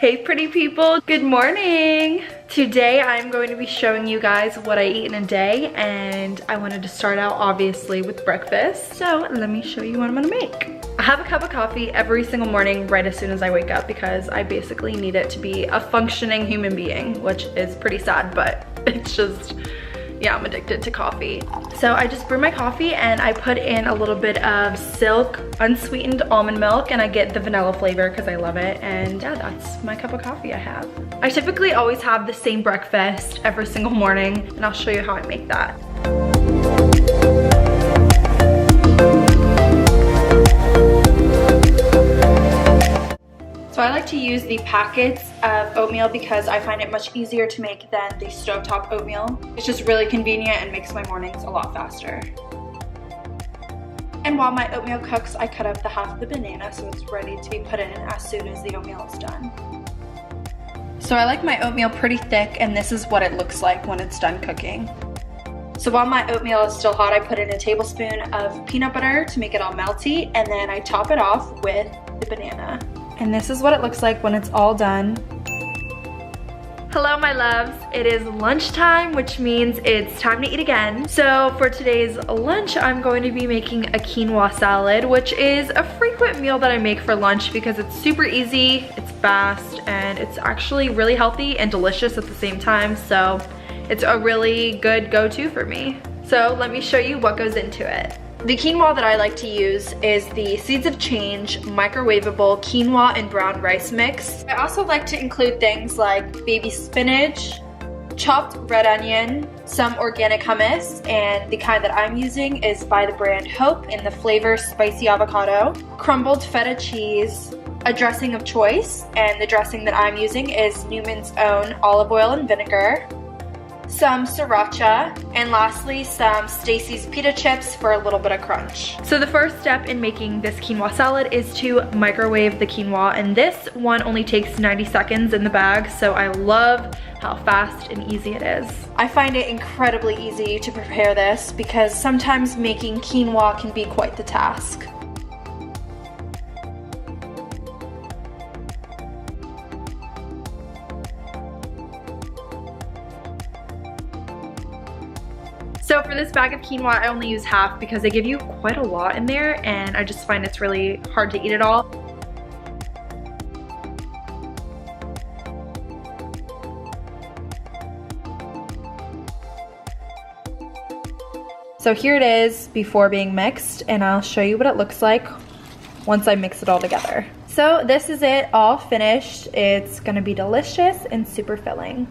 Hey pretty people, good morning. Today I'm going to be showing you guys what I eat in a day, and I wanted to start out obviously with breakfast. So let me show you what I'm gonna make. I have a cup of coffee every single morning right as soon as I wake up because I basically need it to be a functioning human being, which is pretty sad, but it's just, yeah, I'm addicted to coffee. So I just brew my coffee and I put in a little bit of Silk unsweetened almond milk, and I get the vanilla flavor because I love it. And yeah, that's my cup of coffee I have. I typically always have the same breakfast every single morning, and I'll show you how I make that. So I like to use the packets of oatmeal because I find it much easier to make than the stovetop oatmeal. It's just really convenient and makes my mornings a lot faster. And while my oatmeal cooks, I cut up the half of the banana so it's ready to be put in as soon as the oatmeal is done. So I like my oatmeal pretty thick, and this is what it looks like when it's done cooking. So while my oatmeal is still hot, I put in a tablespoon of peanut butter to make it all melty, and then I top it off with the banana. And this is what it looks like when it's all done. Hello my loves, it is lunchtime, which means it's time to eat again. So for today's lunch, I'm going to be making a quinoa salad, which is a frequent meal that I make for lunch because it's super easy, it's fast, and it's actually really healthy and delicious at the same time. So it's a really good go-to for me. So let me show you what goes into it. The quinoa that I like to use is the Seeds of Change microwavable quinoa and brown rice mix. I also like to include things like baby spinach, chopped red onion, some organic hummus, and the kind that I'm using is by the brand Hope in the flavor spicy avocado, crumbled feta cheese, a dressing of choice, and the dressing that I'm using is Newman's Own olive oil and vinegar, some sriracha, and lastly some Stacy's pita chips for a little bit of crunch. So the first step in making this quinoa salad is to microwave the quinoa, and this one only takes 90 seconds in the bag, so I love how fast and easy it is. I find it incredibly easy to prepare this because sometimes making quinoa can be quite the task. So for this bag of quinoa, I only use half because they give you quite a lot in there, and I just find it's really hard to eat it all. So here it is before being mixed, and I'll show you what it looks like once I mix it all together. So this is it all finished. It's gonna be delicious and super filling.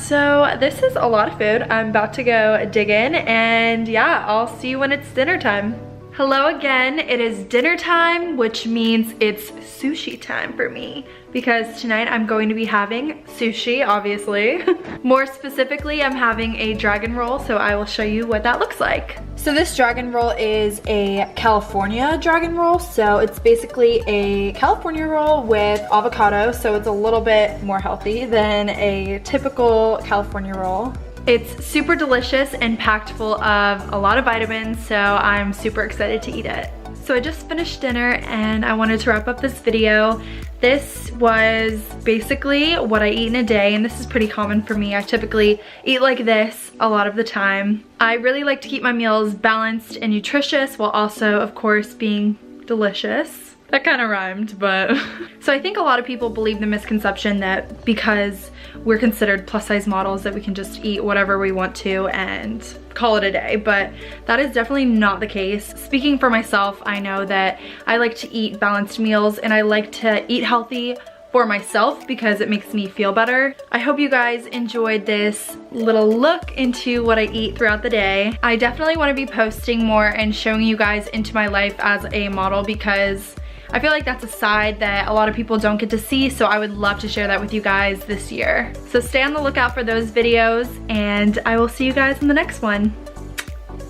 So this is a lot of food. I'm about to go dig in, and yeah, I'll see you when it's dinner time. Hello again, it is dinner time, which means it's sushi time for me because tonight I'm going to be having sushi, obviously. More specifically, I'm having a dragon roll, so I will show you what that looks like. So this dragon roll is a California dragon roll, so it's basically a California roll with avocado, so it's a little bit more healthy than a typical California roll. It's super delicious and packed full of a lot of vitamins, so I'm super excited to eat it. So I just finished dinner and I wanted to wrap up this video. This was basically what I eat in a day, and this is pretty common for me. I typically eat like this a lot of the time. I really like to keep my meals balanced and nutritious while also, of course, being delicious. That kind of rhymed, but... So I think a lot of people believe the misconception that because we're considered plus size models that we can just eat whatever we want to and call it a day, but that is definitely not the case. Speaking for myself, I know that I like to eat balanced meals and I like to eat healthy for myself because it makes me feel better. I hope you guys enjoyed this little look into what I eat throughout the day. I definitely want to be posting more and showing you guys into my life as a model because I feel like that's a side that a lot of people don't get to see, so I would love to share that with you guys this year. So stay on the lookout for those videos, and I will see you guys in the next one.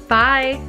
Bye!